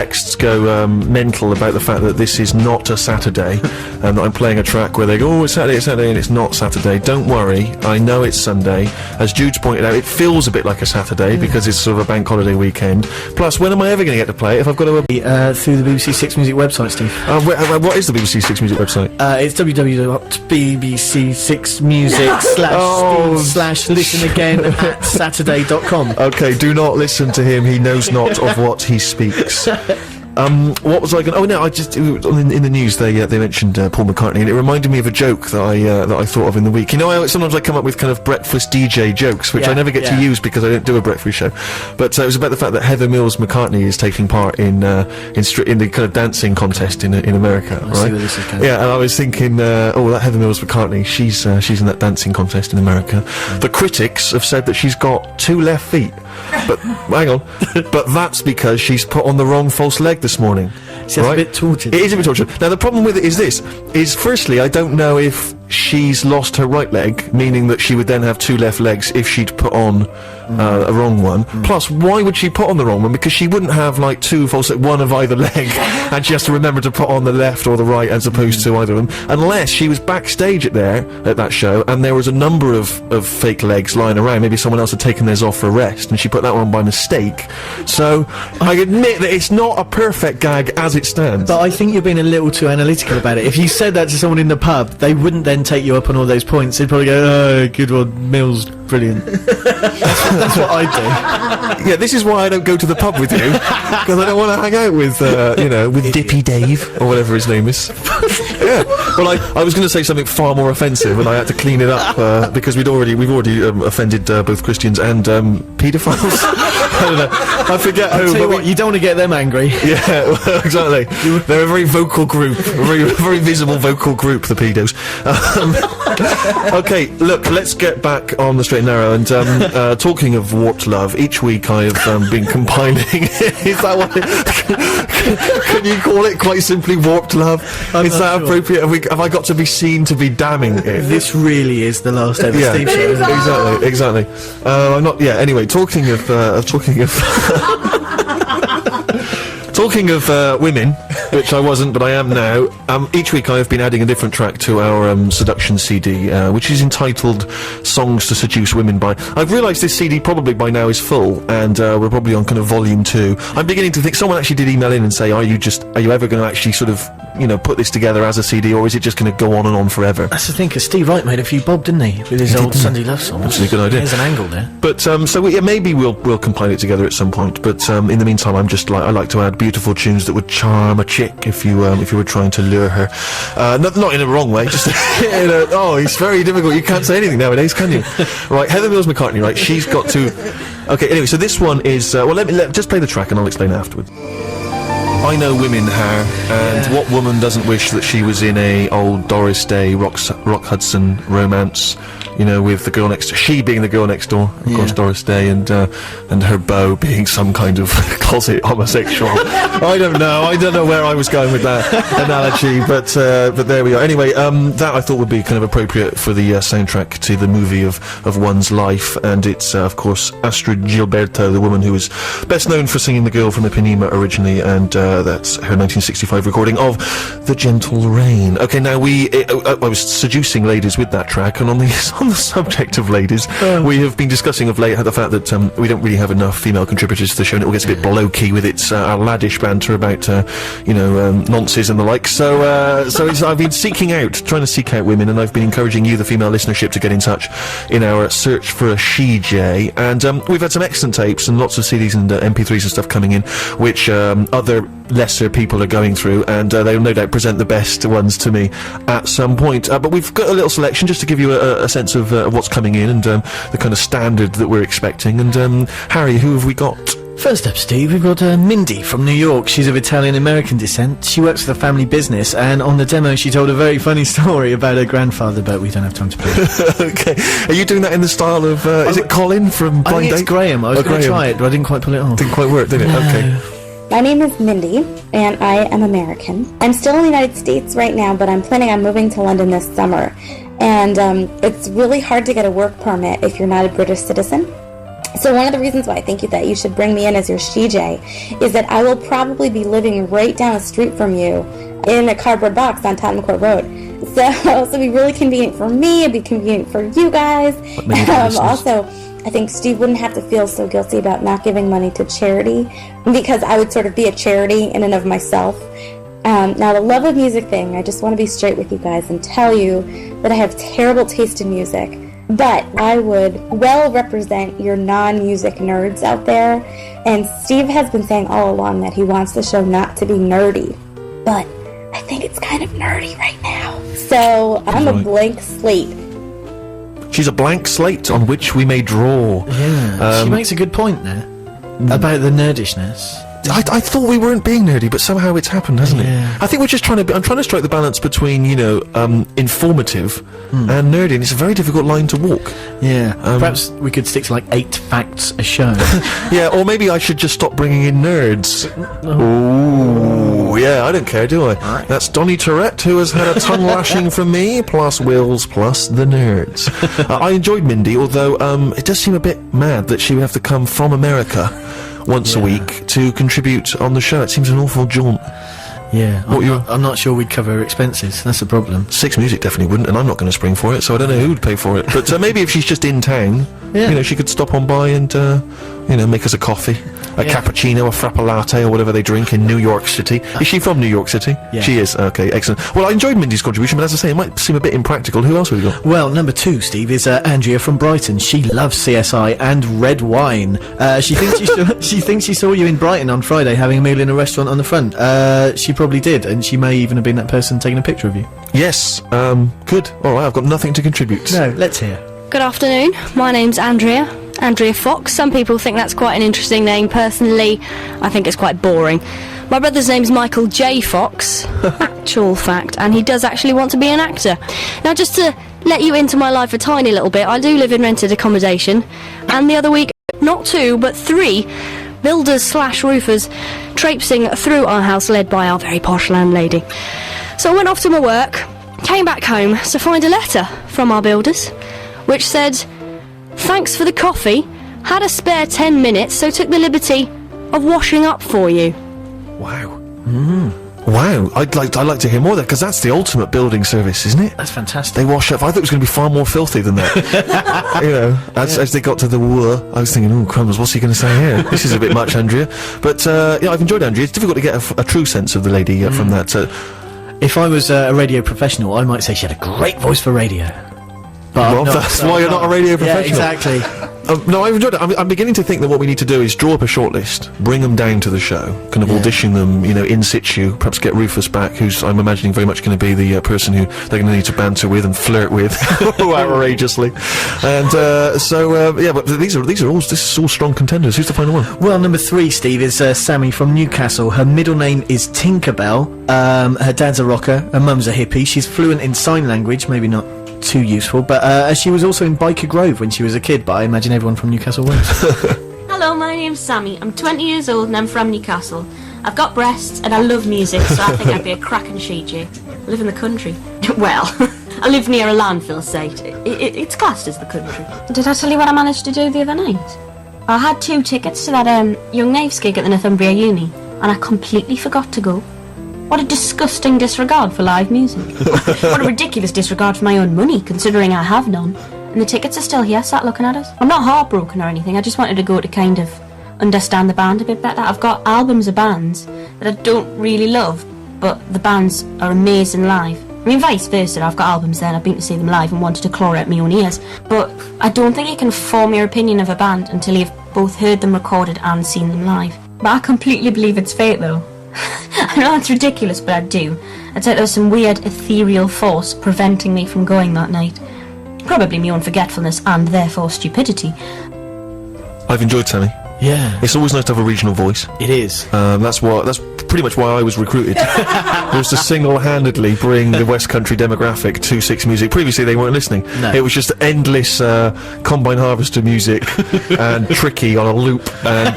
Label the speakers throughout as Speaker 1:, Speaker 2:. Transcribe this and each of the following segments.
Speaker 1: texts go mental about the fact that this is not a Saturday and that I'm playing a track where they go, oh, it's Saturday, and it's not Saturday. Don't worry, I know it's Sunday. As Jude's pointed out, it feels a bit like a Saturday because it's sort of a bank holiday weekend. Plus, when am I ever going to get to play it if I've got to...
Speaker 2: through the BBC Six Music website, Steve.
Speaker 1: What is the BBC Six Music website?
Speaker 2: It's www.bbc6music/listen again at saturday.com.
Speaker 1: Okay, do not listen to him, he knows not of what he speaks. What was I going? Oh no, in the news they mentioned Paul McCartney, and it reminded me of a joke that I thought of in the week. You know, sometimes I come up with kind of breakfast DJ jokes, which I never get to use because I don't do a breakfast show. But it was about the fact that Heather Mills McCartney is taking part in the kind of dancing contest in America, right?
Speaker 2: See where this is going.
Speaker 1: Yeah, and I was thinking, that Heather Mills McCartney, she's in that dancing contest in America. The critics have said that she's got 2 left feet. But hang on, but that's because she's put on the wrong false leg this morning.
Speaker 2: See, that's a bit tortured.
Speaker 1: It is a bit tortured. Now the problem with it is firstly, I don't know if she's lost her right leg, meaning that she would then have 2 left legs if she'd put on a wrong one. Plus, why would she put on the wrong one? Because she wouldn't have like 2 false legs, one of either leg, and she has to remember to put on the left or the right as opposed to either of them, unless she was backstage at that show and there was a number of fake legs lying around. Maybe someone else had taken theirs off for a rest and she put that one by mistake. So I admit that it's not a perfect gag as it stands.
Speaker 2: But I think you're being a little too analytical about it. If you said that to someone in the pub, they wouldn't then take you up on all those points. They'd probably go, oh, good one, Mills, brilliant. That's what I do.
Speaker 1: Yeah, this is why I don't go to the pub with you, because I don't want to hang out with, with Dippy Dave, or whatever his name is. Yeah, well, I was going to say something far more offensive, and I had to clean it up, because we've already offended both Christians and paedophiles. I don't know, I forget who.
Speaker 2: Tell you what, you don't want to get them angry.
Speaker 1: Yeah, well, exactly. They're a very vocal group, a very visible vocal group, the pedos. Okay, look, let's get back on the straight and narrow, and talking of warped love, each week I have been compiling is that what can you call it quite simply warped love? Is that appropriate? Have I got to be seen to be damning it?
Speaker 2: This really is the last ever Steve show.
Speaker 1: Exactly. I'm not. Yeah. Anyway, talking of talking of women, which I wasn't, but I am now. Each week I have been adding a different track to our seduction CD, which is entitled "Songs to Seduce Women By." I've realised this CD probably by now is full, and we're probably on kind of volume 2. I'm beginning to think someone actually did email in and say, "Are you ever going to actually sort of, put this together as a CD, or is it just going to go on and on forever?"
Speaker 2: That's the thing, because Steve Wright made a few bob, didn't he, with his old Sunday love songs?
Speaker 1: That's a good idea.
Speaker 2: There's an angle there.
Speaker 1: But maybe we'll compile it together at some point. But in the meantime, I like to add beautiful tunes that would charm a chick if you were trying to lure her. Not in a wrong way, just it's very difficult. You can't say anything nowadays, can you? Right, Heather Mills McCartney. Right, she's got to. Okay, anyway, so this one is. Let me just play the track and I'll explain it afterwards. I know women, Har, and what woman doesn't wish that she was in a old Doris Day, Rock Hudson romance, with the girl next door, she being the girl next door, of course, Doris Day, and her beau being some kind of closet homosexual. I don't know where I was going with that analogy, but there we are. Anyway, that I thought would be kind of appropriate for the soundtrack to the movie of one's life, and it's of course Astrid Gilberto, the woman who was best known for singing The Girl from Ipanema originally, and that's her 1965 recording of The Gentle Rain. Okay, now I was seducing ladies with that track, and on the subject of ladies, we have been discussing of late the fact that we don't really have enough female contributors to the show, and it all gets a bit blokey with its laddish banter about nonces and the like. So I've been trying to seek out women, and I've been encouraging you, the female listenership, to get in touch in our search for a she-j, and we've had some excellent tapes and lots of CDs and MP3s and stuff coming in, which other lesser people are going through, and they'll no doubt present the best ones to me at some point. But we've got a little selection just to give you a sense of what's coming in, and the kind of standard that we're expecting. And Harry, who have we got?
Speaker 2: First up, Steve, we've got Mindy from New York. She's of Italian-American descent. She works for the family business, and on the demo she told a very funny story about her grandfather, but we don't have time to play it.
Speaker 1: Okay. Are you doing that in the style of, is it Colin from Blind Date?
Speaker 2: I think it's Graham. I was going to try it, but I didn't quite pull it off.
Speaker 1: Didn't quite work, did it?
Speaker 2: No.
Speaker 1: Okay.
Speaker 3: My name is Mindy, and I am American. I'm still in the United States right now, but I'm planning on moving to London this summer. And it's really hard to get a work permit if you're not a British citizen. So one of the reasons why I think that you should bring me in as your CJ is that I will probably be living right down the street from you in a cardboard box on Tottenham Court Road. So it'll be really convenient for me, it'd be convenient for you guys. Also, I think Steve wouldn't have to feel so guilty about not giving money to charity, because I would sort of be a charity in and of myself. Now, the love of music thing, I just want to be straight with you guys and tell you that I have terrible taste in music. But I would well represent your non-music nerds out there. And Steve has been saying all along that he wants the show not to be nerdy. But I think it's kind of nerdy right now. So I'm a blank slate.
Speaker 1: She's a blank slate on which we may draw.
Speaker 2: Yeah, she makes a good point there about the nerdishness.
Speaker 1: I thought we weren't being nerdy, but somehow it's happened, hasn't
Speaker 2: Yeah.
Speaker 1: it? I think we're just I'm trying to strike the balance between, informative and nerdy, and it's a very difficult line to walk.
Speaker 2: Yeah, perhaps we could stick to like 8 facts a show.
Speaker 1: Yeah, or maybe I should just stop bringing in nerds. Ooh, yeah, I don't care, do I?
Speaker 2: Right.
Speaker 1: That's Donny Tourette, who has had a tongue lashing from me, plus Wills, plus the nerds. I enjoyed Mindy, although it does seem a bit mad that she would have to come from America once a week to contribute on the show. It seems an awful jaunt.
Speaker 2: Yeah,
Speaker 1: What
Speaker 2: I'm not sure we'd cover her expenses. That's the problem.
Speaker 1: Six Music definitely wouldn't, and I'm not going to spring for it, so I don't know who would pay for it. But maybe if she's just in town, she could stop on by and, make us a coffee, a cappuccino, a frappe latte, or whatever they drink in New York City. Is she from New York City?
Speaker 2: Yeah.
Speaker 1: She is. Okay, excellent. Well, I enjoyed Mindy's contribution, but as I say, it might seem a bit impractical. Who else have we got?
Speaker 2: Well, number 2, Steve, is Andrea from Brighton. She loves CSI and red wine. She thinks she saw you in Brighton on Friday having a meal in a restaurant on the front. She probably did, and she may even have been that person taking a picture of you.
Speaker 1: Yes. Good. All right. I've got nothing to contribute.
Speaker 2: No, let's hear.
Speaker 4: Good afternoon, my name's Andrea Fox. Some people think that's quite an interesting name. Personally, I think it's quite boring. My brother's name's Michael J. Fox, actual fact, and he does actually want to be an actor. Now, just to let you into my life a tiny little bit, I do live in rented accommodation, and the other week, not 2, but 3 builders/roofers traipsing through our house led by our very posh landlady. So I went off to my work, came back home to find a letter from our builders, which said, "Thanks for the coffee, had a spare 10 minutes, so took the liberty of washing up for you."
Speaker 1: Wow. Wow. I'd like to hear more of that, because that's the ultimate building service, isn't it?
Speaker 2: That's fantastic.
Speaker 1: They wash up. I thought it was going to be far more filthy than that. As they got to the war, I was thinking, oh, crumbs, what's he going to say here? This is a bit much, Andrea. But, I've enjoyed Andrea. It's difficult to get a true sense of the lady from that.
Speaker 2: If I was a radio professional, I might say she had a great voice for radio. But
Speaker 1: Well, that's why you're not a radio professional.
Speaker 2: Yeah, exactly.
Speaker 1: No, I've enjoyed it. I'm beginning to think that what we need to do is draw up a shortlist, bring them down to the show, kind of audition them, in situ, perhaps get Rufus back, who's, I'm imagining, very much going to be the person who they're going to need to banter with and flirt with outrageously. And, but this is all strong contenders. Who's the final one?
Speaker 2: Well, number 3, Steve, is Sammy from Newcastle. Her middle name is Tinkerbell. Her dad's a rocker, her mum's a hippie. She's fluent in sign language, maybe not too useful, but she was also in Biker Grove when she was a kid, but I imagine everyone from Newcastle was.
Speaker 5: Hello, my name's Sammy. I'm 20 years old and I'm from Newcastle. I've got breasts and I love music, so I think I'd be a cracking CJ. I live in the country. Well, I live near a landfill site. It's classed as the country. Did I tell you what I managed to do the other night? I had 2 tickets to that Young Knives gig at the Northumbria Uni, and I completely forgot to go. What a disgusting disregard for live music. What a ridiculous disregard for my own money, considering I have none. And the tickets are still here, sat looking at us. I'm not heartbroken or anything, I just wanted to go to kind of understand the band a bit better. I've got albums of bands that I don't really love, but the bands are amazing live. I mean, vice versa, I've got albums there and I've been to see them live and wanted to claw out my own ears. But I don't think you can form your opinion of a band until you've both heard them recorded and seen them live. But I completely believe it's fate, though. I know it's ridiculous, but I do. It's like there was some weird ethereal force preventing me from going that night. Probably my own forgetfulness and therefore stupidity.
Speaker 1: I've enjoyed Sammy.
Speaker 2: Yeah.
Speaker 1: It's always nice to have a regional voice.
Speaker 2: It is.
Speaker 1: That's pretty much why I was recruited. Was to single-handedly bring the West Country demographic to Six Music. Previously, they weren't listening.
Speaker 2: No.
Speaker 1: It was just endless combine harvester music and Tricky on a loop and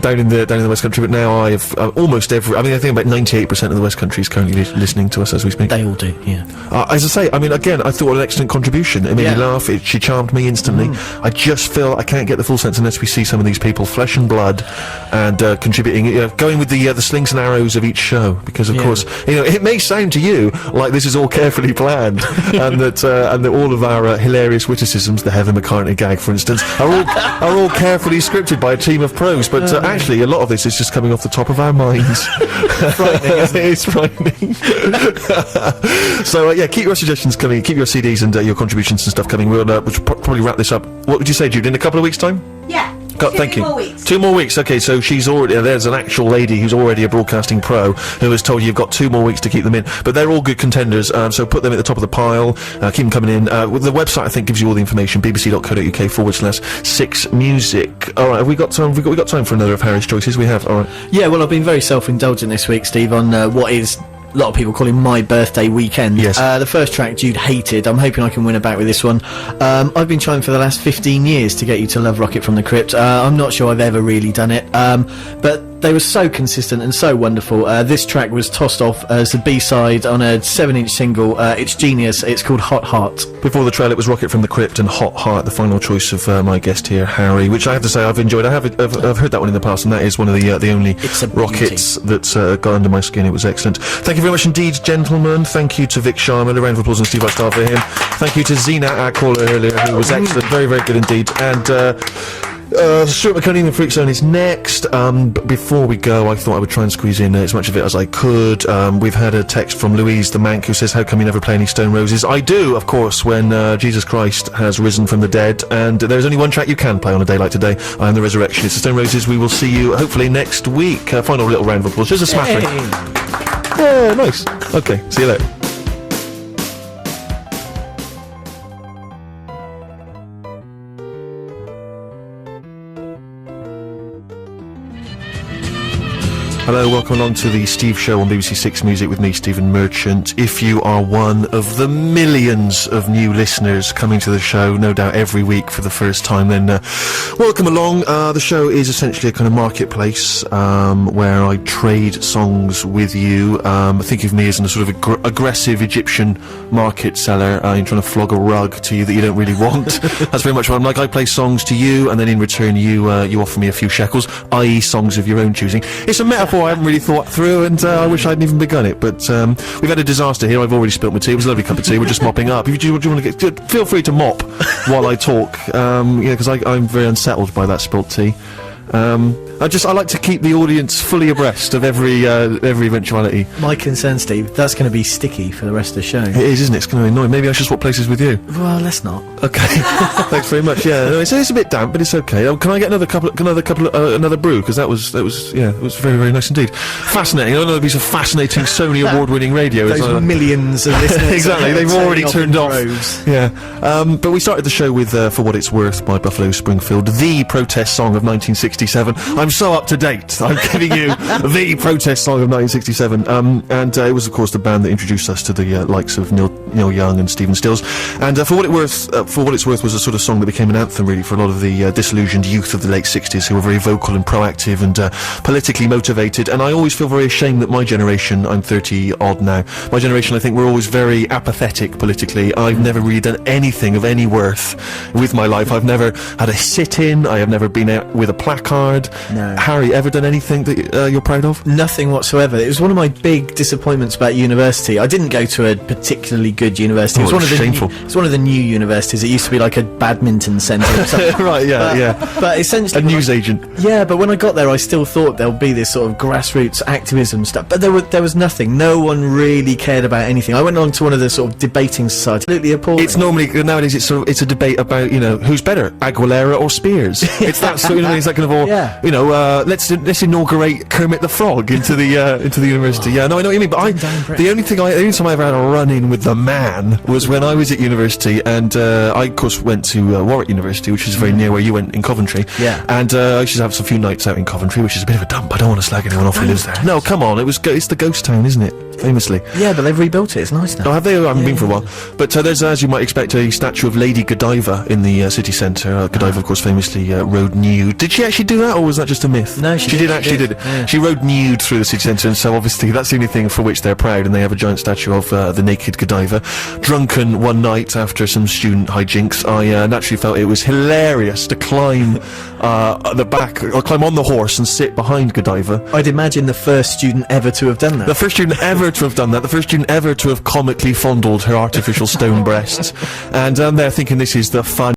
Speaker 1: down in the West Country. But now I have almost every. I mean, I think about 98% of the West Country is currently listening to us as we speak.
Speaker 2: They all do, yeah.
Speaker 1: As I say, I mean, again, I thought what an excellent contribution. It made me laugh. She charmed me instantly. I just feel I can't get the full sense unless we see some of these people, flesh and blood, and contributing, going with the slings and arrows of each show. Because of course, it may sound to you like this is all carefully planned, and that all of our hilarious witticisms, the Heather McCartney gag, for instance, are all carefully scripted by a team of pros. But actually, a lot of this is just coming off the top of our minds. It's frightening. So keep your suggestions coming, keep your CDs and your contributions and stuff coming. We'll probably wrap this up. What would you say, Jude? In a couple of weeks' time?
Speaker 3: Yeah.
Speaker 1: Thank you.
Speaker 3: 2 more weeks.
Speaker 1: 2 more weeks. Okay, so she's already there's an actual lady who's already a broadcasting pro who has told you you've got 2 more weeks to keep them in. But they're all good contenders. So put them at the top of the pile. Keep them coming in. With the website, I think gives you all the information. bbc.co.uk/6 music. All right, have we got time? We got time for another of Harry's choices? We have. All right.
Speaker 2: Yeah, well, I've been very self-indulgent this week, Steve, on what is a lot of people call him my birthday weekend.
Speaker 1: Yes.
Speaker 2: The first track Jude hated. I'm hoping I can win a back with this one. I've been trying for the last 15 years to get you to love Rocket from the Crypt. I'm not sure I've ever really done it. But they were so consistent and so wonderful. This track was tossed off as the B-side on a 7-inch single. It's genius. It's called Hot Heart.
Speaker 1: Before the trail, it was Rocket from the Crypt and Hot Heart, the final choice of my guest here, Harry, which I have to say I've enjoyed. I've heard that one in the past, and that is one of the only
Speaker 2: It's a
Speaker 1: Rockets that's got under my skin. It was excellent. Thank you very much indeed, gentlemen. Thank you to Vic Sharma. A round of applause and Steve Star for him. Thank you to Zena, our caller earlier, who was excellent. Very, very good indeed. And Stuart McCunningham in Freak Zone is next. Before we go, I thought I would try and squeeze in as much of it as I could. We've had a text from Louise the Mank who says, how come you never play any Stone Roses? I do, of course, when Jesus Christ has risen from the dead, and there's only one track you can play on a day like today. I Am the Resurrection. It's the Stone Roses. We will see you hopefully next week. Final little round of applause. Just a smattering. Yeah, nice. Okay, see you later. Hello, welcome along to the Steve Show on BBC Six Music with me, Stephen Merchant. If you are one of the millions of new listeners coming to the show, no doubt every week for the first time, then welcome along. The show is essentially a kind of marketplace where I trade songs with you. Think of me as a sort of aggressive Egyptian market seller. You're trying to flog a rug to you that you don't really want. That's very much what I'm like. I play songs to you, and then in return you offer me a few shekels, i.e. songs of your own choosing. It's a metaphor I haven't really thought through, and I wish I hadn't even begun it, but we've had a disaster here. I've already spilt my tea. It was a lovely cup of tea. We're just mopping up. If you want to get, feel free to mop while I talk, because I'm very unsettled by that spilt tea. I like to keep the audience fully abreast of every eventuality.
Speaker 2: My concern, Steve, that's going to be sticky for the rest of the show.
Speaker 1: It is, isn't it? It's going to be annoying. Maybe I should swap places with you.
Speaker 2: Well, let's not.
Speaker 1: Okay. Thanks very much. Yeah, no, it's a bit damp, but it's okay. Can I get another brew? Because that was very, very nice indeed. Fascinating. Another piece of fascinating Sony award-winning radio.
Speaker 2: Those millions of listeners.
Speaker 1: Exactly. They've already turned off.
Speaker 2: Droves.
Speaker 1: Yeah. But we started the show with For What It's Worth by Buffalo Springfield, the protest song of 1967. I'm so up to date. I'm giving you the protest song of 1967. And it was, of course, the band that introduced us to the likes of Neil Young and Stephen Stills. And For What It's Worth was a sort of song that became an anthem, really, for a lot of the disillusioned youth of the late 60s who were very vocal and proactive and politically motivated. And I always feel very ashamed that my generation, I'm 30-odd now, my generation, I think, we're always very apathetic politically. I've never really done anything of any worth with my life. I've never had a sit-in. I have never been out with a placard.
Speaker 2: No.
Speaker 1: Harry, ever done anything that you're proud of?
Speaker 2: Nothing whatsoever. It was one of my big disappointments about university. I didn't go to a particularly good university.
Speaker 1: Oh,
Speaker 2: it was
Speaker 1: shameful.
Speaker 2: It's one of the new universities. It used to be like a badminton centre or something.
Speaker 1: Right, yeah.
Speaker 2: But essentially...
Speaker 1: A newsagent.
Speaker 2: Yeah, but when I got there, I still thought there'll be this sort of grassroots activism stuff. But there was nothing. No one really cared about anything. I went on to one of the sort of debating societies. Absolutely appalling.
Speaker 1: It's normally, nowadays, it's a debate about, who's better, Aguilera or Spears. It's that sort of, it's that kind of all,
Speaker 2: Yeah.
Speaker 1: you know, let's inaugurate Kermit the Frog into the university. Yeah, no, I know what you mean. But the only time I ever had a run-in with the man was when I was at university, and I of course went to Warwick University, which is very near where you went in Coventry.
Speaker 2: Yeah.
Speaker 1: And I used to have a few nights out in Coventry, which is a bit of a dump. I don't want to slag anyone off who lives there. No, come on, it's the ghost town, isn't it? Famously.
Speaker 2: Yeah, but they've rebuilt it. It's nice now.
Speaker 1: Oh, have they? I haven't been for a while. But there's, as you might expect, a statue of Lady Godiva in the city centre. Godiva, of course, famously rode nude. Did she actually do that, or was that just a myth?
Speaker 2: No, she
Speaker 1: did actually did it.
Speaker 2: Yeah.
Speaker 1: She rode nude through the city centre, and so obviously that's the only thing for which they're proud, and they have a giant statue of the naked Godiva. Drunken one night after some student hijinks, I naturally felt it was hilarious to climb the back, or climb on the horse and sit behind Godiva.
Speaker 2: I'd imagine the first student ever to have done that.
Speaker 1: The first student ever to have done that, the first student ever to have comically fondled her artificial stone breasts. And I'm there thinking this is the fun